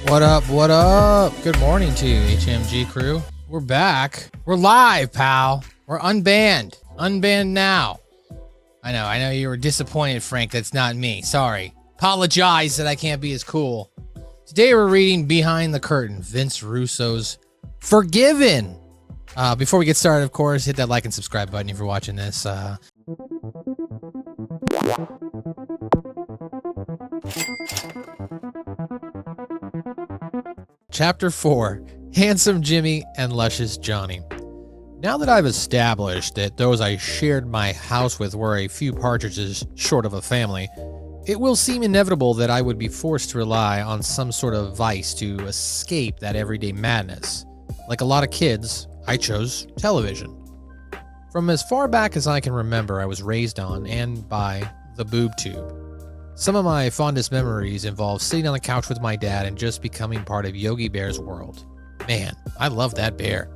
What up? What up? Good morning to you, HMG crew. We're back. We're live, pal. We're unbanned. Unbanned now. I know you were disappointed, Frank. That's not me. Sorry. Apologize that I can't be as cool. Today we're reading Behind the Curtain, Vince Russo's Forgiven. Before we get started, of course, hit that like and subscribe button if you're watching this. Chapter 4, Handsome Jimmy and Luscious Johnny. Now that I've established that those I shared my house with were a few partridges short of a family, it will seem inevitable that I would be forced to rely on some sort of vice to escape that everyday madness. Like a lot of kids, I chose television. From as far back as I can remember, I was raised on and by the boob tube. Some of my fondest memories involve sitting on the couch with my dad and just becoming part of Yogi Bear's world. Man, I love that bear.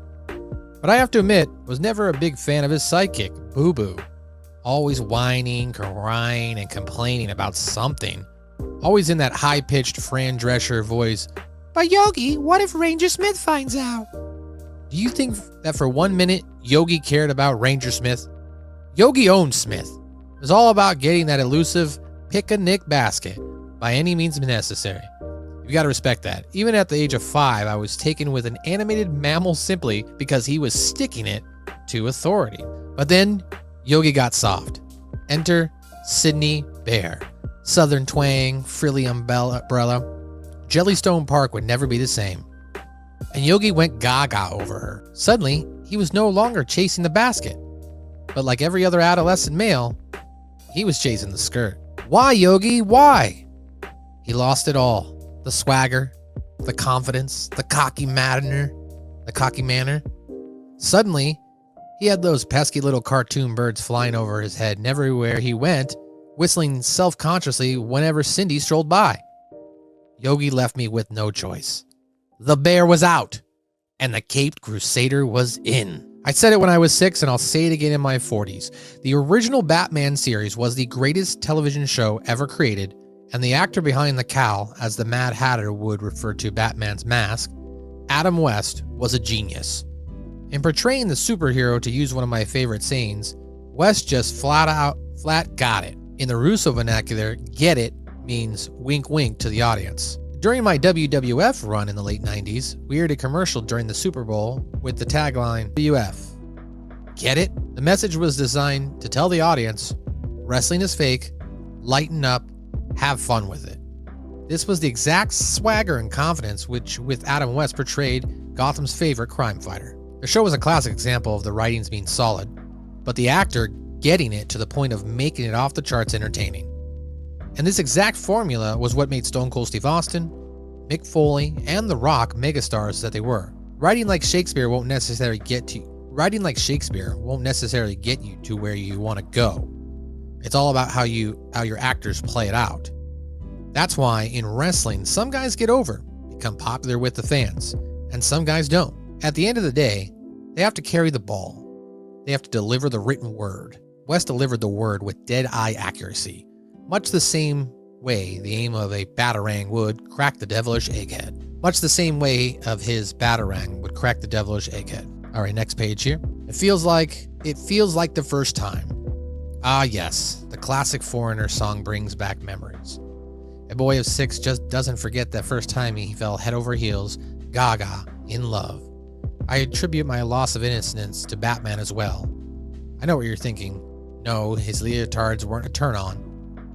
But I have to admit, was never a big fan of his sidekick, Boo Boo. Always whining, crying, and complaining about something. Always in that high-pitched Fran Drescher voice, "But Yogi, what if Ranger Smith finds out?" Do you think that for 1 minute, Yogi cared about Ranger Smith? Yogi owned Smith. It was all about getting that elusive pick-a-nick basket by any means necessary. You gotta respect that. Even at the age of 5, I was taken with an animated mammal simply because he was sticking it to authority. But then, Yogi got soft. Enter Sydney Bear. Southern twang, frilly umbrella. Jellystone Park would never be the same. And Yogi went gaga over her. Suddenly, he was no longer chasing the basket. But like every other adolescent male, he was chasing the skirt. Why, Yogi? Why? He lost it all. The swagger, the confidence, the cocky manner. Suddenly, he had those pesky little cartoon birds flying over his head, and everywhere he went, whistling self-consciously whenever Cindy strolled by. Yogi left me with no choice. The bear was out, and the Caped Crusader was in. I said it when I was 6, and I'll say it again in my 40s. The original Batman series was the greatest television show ever created, and the actor behind the cowl, as the Mad Hatter would refer to Batman's mask, Adam West, was a genius. In portraying the superhero, to use one of my favorite sayings, West just flat got it. In the Russo vernacular, get it means wink wink to the audience. During my WWF run in the late 90s, we aired a commercial during the Super Bowl with the tagline, WF. Get it? The message was designed to tell the audience, wrestling is fake, lighten up, have fun with it. This was the exact swagger and confidence which, with Adam West, portrayed Gotham's favorite crime fighter. The show was a classic example of the writings being solid, but the actor getting it to the point of making it off the charts entertaining. And this exact formula was what made Stone Cold Steve Austin, Mick Foley, and The Rock megastars that they were. Writing like Shakespeare won't necessarily get you to where you want to go. It's all about how your actors play it out. That's why in wrestling, some guys get over, become popular with the fans, and some guys don't. At the end of the day, they have to carry the ball. They have to deliver the written word. West delivered the word with dead-eye accuracy. Much the same way the aim of a batarang would crack the devilish egghead. Much the same way of his batarang would crack the devilish egghead. All right, next page here. It feels like the first time. Ah yes, the classic Foreigner song brings back memories. A boy of 6 just doesn't forget that first time he fell head over heels, gaga, in love. I attribute my loss of innocence to Batman as well. I know what you're thinking. No, his leotards weren't a turn-on.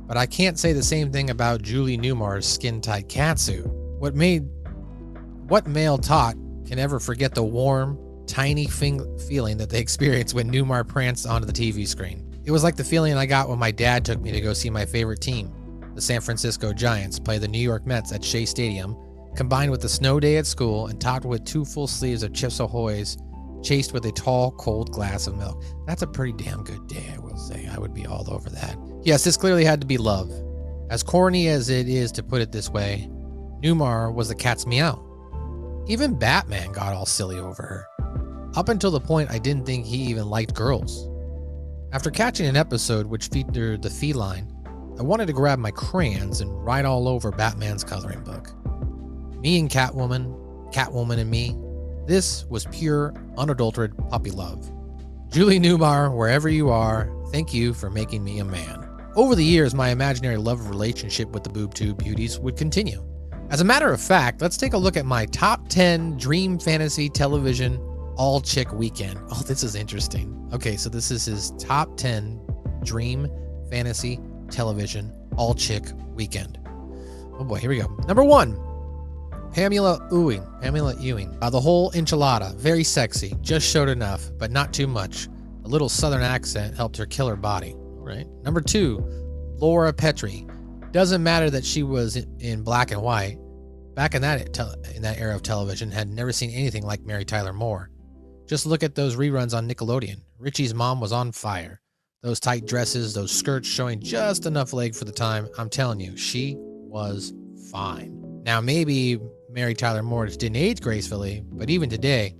But I can't say the same thing about Julie Newmar's skin-tight catsuit. What male tot can ever forget the warm, tiny feeling that they experienced when Newmar pranced onto the TV screen? It was like the feeling I got when my dad took me to go see my favorite team, the San Francisco Giants, play the New York Mets at Shea Stadium, combined with a snow day at school and topped with 2 full sleeves of Chips Ahoy's, chased with a tall, cold glass of milk. That's a pretty damn good day, I will say. I would be all over that. Yes, this clearly had to be love. As corny as it is to put it this way, Newmar was the cat's meow. Even Batman got all silly over her. Up until the point I didn't think he even liked girls. After catching an episode which featured the feline, I wanted to grab my crayons and write all over Batman's coloring book. Me and Catwoman and me. This was pure, unadulterated puppy love. Julie Newmar, wherever you are, thank you for making me a man. Over the years, my imaginary love relationship with the BoobTube beauties would continue. As a matter of fact, let's take a look at my top 10 dream fantasy television all-chick weekend. Oh, this is interesting. Okay, so this is his top 10 dream fantasy television all-chick weekend. Oh boy, here we go. Number 1, Pamela Ewing. The whole enchilada, very sexy, just showed enough, but not too much. A little southern accent helped her kill her body. All right. Number 2, Laura Petrie. Doesn't matter that she was in black and white. Back in that era of television, had never seen anything like Mary Tyler Moore. Just look at those reruns on Nickelodeon. Richie's mom was on fire. Those tight dresses, those skirts showing just enough leg for the time. I'm telling you, she was fine. Now, maybe Mary Tyler Moore just didn't age gracefully, but even today,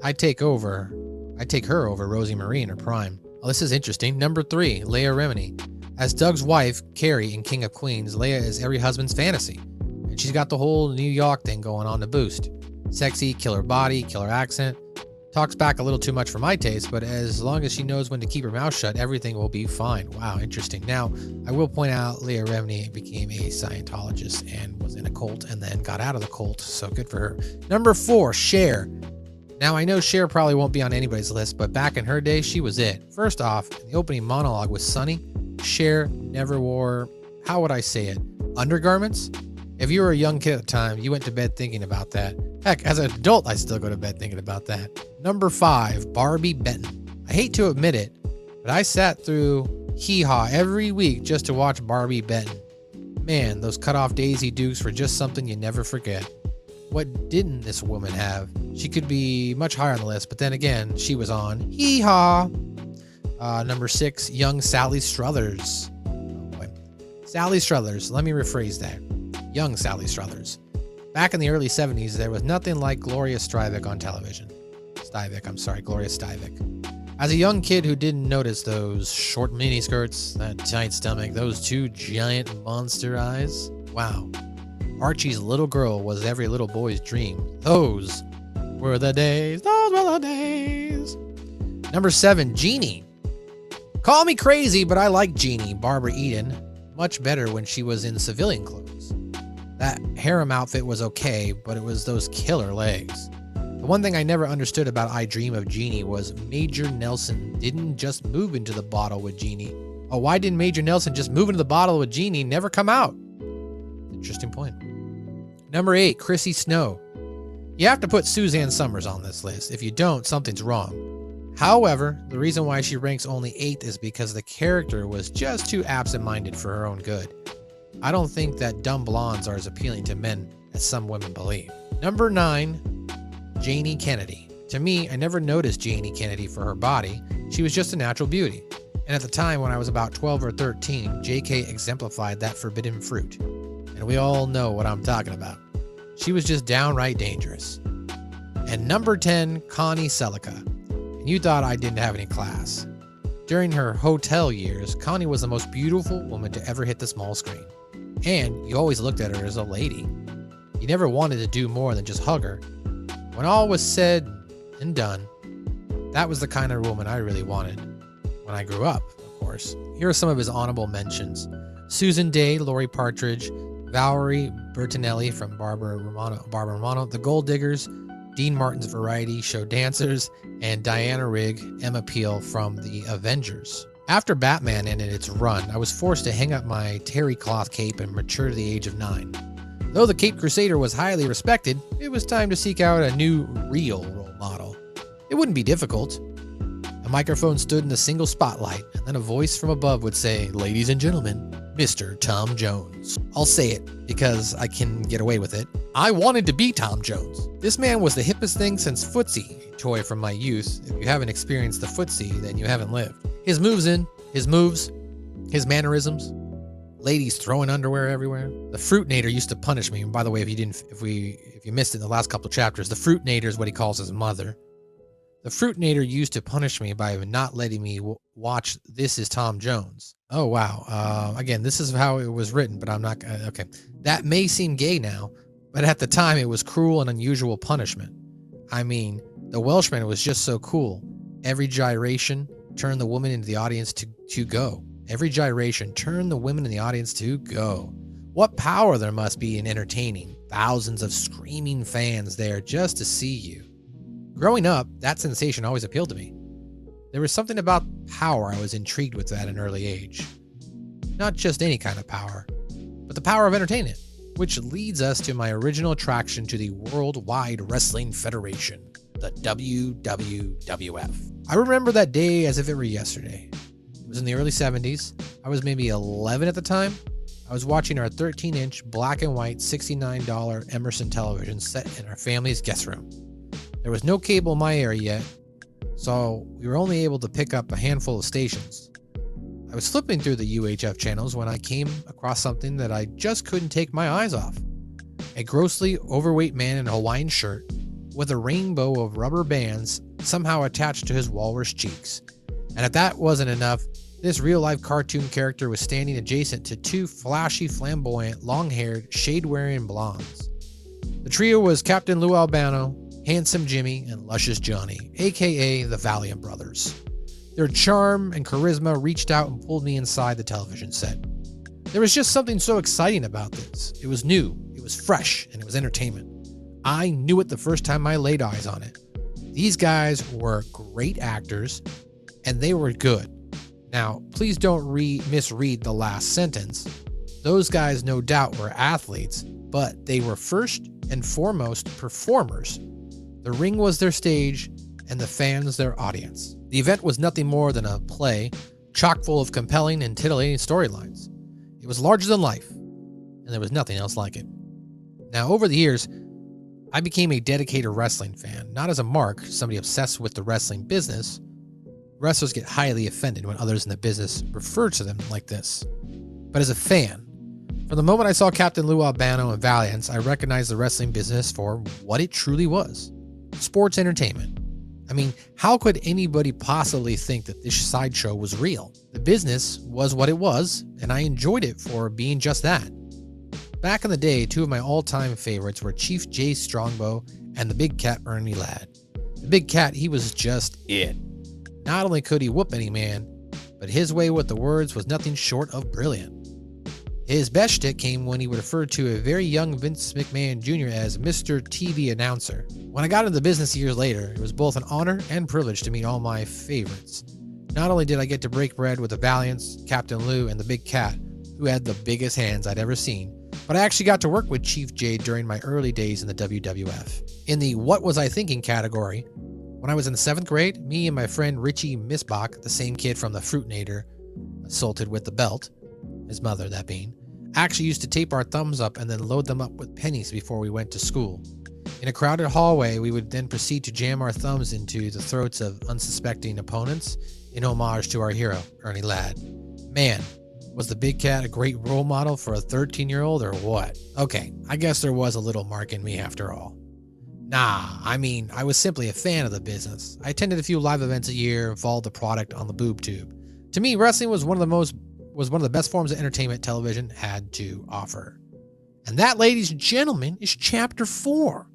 I'd take her over Rosie Marie in her prime. Oh, this is interesting. Number 3, Leah Remini. As Doug's wife, Carrie in King of Queens, Leah is every husband's fantasy. And she's got the whole New York thing going on to boost. Sexy, killer body, killer accent. Talks back a little too much for my taste, but as long as she knows when to keep her mouth shut, everything will be fine. Wow, interesting. Now, I will point out Leah Remini became a Scientologist and was in a cult and then got out of the cult, so good for her. Number 4, Cher. Now, I know Cher probably won't be on anybody's list, but back in her day, she was it. First off, in the opening monologue with Sunny, Cher never wore, how would I say it, undergarments? If you were a young kid at the time, you went to bed thinking about that. Heck, as an adult, I still go to bed thinking about that. Number 5, Barbie Benton. I hate to admit it, but I sat through Hee Haw every week just to watch Barbie Benton. Man, those cut-off Daisy Dukes were just something you never forget. What didn't this woman have? She could be much higher on the list, but then again, she was on Hee Haw. Number 6, young Sally Struthers. Oh boy. Sally Struthers, let me rephrase that. Young Sally Struthers. Back in the early 70s, there was nothing like Gloria Steinem on television. Gloria Steinem. As a young kid who didn't notice those short miniskirts, that tight stomach, those 2 giant monster eyes, wow. Archie's little girl was every little boy's dream. Those were the days. Number 7, Jeannie. Call me crazy, but I like Jeannie, Barbara Eden, much better when she was in civilian clothes. That harem outfit was okay, but it was those killer legs. The one thing I never understood about I Dream of Jeannie was Major Nelson didn't just move into the bottle with Jeannie. Oh, why didn't Major Nelson just move into the bottle with Jeannie and never come out? Interesting point. Number 8, Chrissy Snow. You have to put Suzanne Summers on this list. If you don't, something's wrong. However, the reason why she ranks only 8th is because the character was just too absent-minded for her own good. I don't think that dumb blondes are as appealing to men as some women believe. Number 9, Janie Kennedy. To me, I never noticed Janie Kennedy for her body. She was just a natural beauty. And at the time when I was about 12 or 13, JK exemplified that forbidden fruit. And we all know what I'm talking about. She was just downright dangerous. And number 10, Connie Selica. And you thought I didn't have any class. During her hotel years, Connie was the most beautiful woman to ever hit the small screen. And you always looked at her as a lady. You never wanted to do more than just hug her. When all was said and done, that was the kind of woman I really wanted when I grew up, of course. Here are some of his honorable mentions. Susan Day, Lori Partridge, Valerie Bertinelli from Barbara Romano, The Gold Diggers, Dean Martin's Variety Show Dancers, and Diana Rigg, Emma Peel from The Avengers. After Batman ended its run, I was forced to hang up my terry cloth cape and mature to the age of 9. Though the Cape Crusader was highly respected, it was time to seek out a new, real role model. It wouldn't be difficult. A microphone stood in a single spotlight, and then a voice from above would say, "Ladies and gentlemen, Mr. Tom Jones." I'll say it, because I can get away with it. I wanted to be Tom Jones. This man was the hippest thing since footsie, a toy from my youth. If you haven't experienced the footsie, then you haven't lived. His moves, his mannerisms, ladies throwing underwear everywhere. The Fruitinator used to punish me. And by the way, if you missed it in the last couple of chapters, the Fruitinator is what he calls his mother. The Fruitinator used to punish me by not letting me watch This Is Tom Jones. Oh, wow. Again, this is how it was written, but I'm not... Okay. That may seem gay now, But at the time, it was cruel and unusual punishment. I mean, the Welshman was just so cool. Every gyration turned the woman into the audience to go. Every gyration turned the women in the audience to go. What power there must be in entertaining thousands of screaming fans there just to see you. Growing up, that sensation always appealed to me. There was something about power I was intrigued with at an early age. Not just any kind of power, but the power of entertainment, which leads us to my original attraction to the Worldwide Wrestling Federation, the WWF. I remember that day as if it were yesterday. It was in the early 70s. I was maybe 11 at the time. I was watching our 13-inch black and white $69 Emerson television set in our family's guest room. There was no cable in my area yet, so we were only able to pick up a handful of stations. I was flipping through the UHF channels when I came across something that I just couldn't take my eyes off. A grossly overweight man in a Hawaiian shirt with a rainbow of rubber bands somehow attached to his walrus cheeks. And if that wasn't enough, this real-life cartoon character was standing adjacent to two flashy, flamboyant, long-haired, shade-wearing blondes. The trio was Captain Lou Albano, Handsome Jimmy, and Luscious Johnny, aka the Valiant Brothers. Their charm and charisma reached out and pulled me inside the television set. There was just something so exciting about this. It was new, it was fresh, and it was entertainment. I knew it the first time I laid eyes on it. These guys were great actors, and they were good. Now, please don't misread the last sentence. Those guys no doubt were athletes, but they were first and foremost performers. The ring was their stage, and the fans their audience. The event was nothing more than a play, chock full of compelling and titillating storylines. It was larger than life, and there was nothing else like it. Now, over the years, I became a dedicated wrestling fan, not as a mark, somebody obsessed with the wrestling business. Wrestlers get highly offended when others in the business refer to them like this. But as a fan, from the moment I saw Captain Lou Albano and Valiance, I recognized the wrestling business for what it truly was. Sports entertainment. I mean, how could anybody possibly think that this sideshow was real? The business was what it was, and I enjoyed it for being just that. Back in the day, two of my all-time favorites were Chief Jay Strongbow and the Big Cat Ernie Ladd. The Big Cat, he was just it. Not only could he whoop any man, but his way with the words was nothing short of brilliant. His best shtick came when he would refer to a very young Vince McMahon Jr. as Mr. TV Announcer. When I got into the business years later, it was both an honor and privilege to meet all my favorites. Not only did I get to break bread with the Valiants, Captain Lou, and the Big Cat, who had the biggest hands I'd ever seen, but I actually got to work with Chief Jay during my early days in the WWF. In the What Was I Thinking category, when I was in the 7th grade, me and my friend Richie Misbach, the same kid from the Fruitinator, assaulted with the belt, his mother that being, actually used to tape our thumbs up and then load them up with pennies before we went to school. In a crowded hallway, we would then proceed to jam our thumbs into the throats of unsuspecting opponents in homage to our hero, Ernie Ladd. Man, was the Big Cat a great role model for a 13-year-old or what? Okay, I guess there was a little mark in me after all. Nah, I mean, I was simply a fan of the business. I attended a few live events a year and followed the product on the boob tube. To me, wrestling was one of the best forms of entertainment television had to offer. And that, ladies and gentlemen, is chapter 4.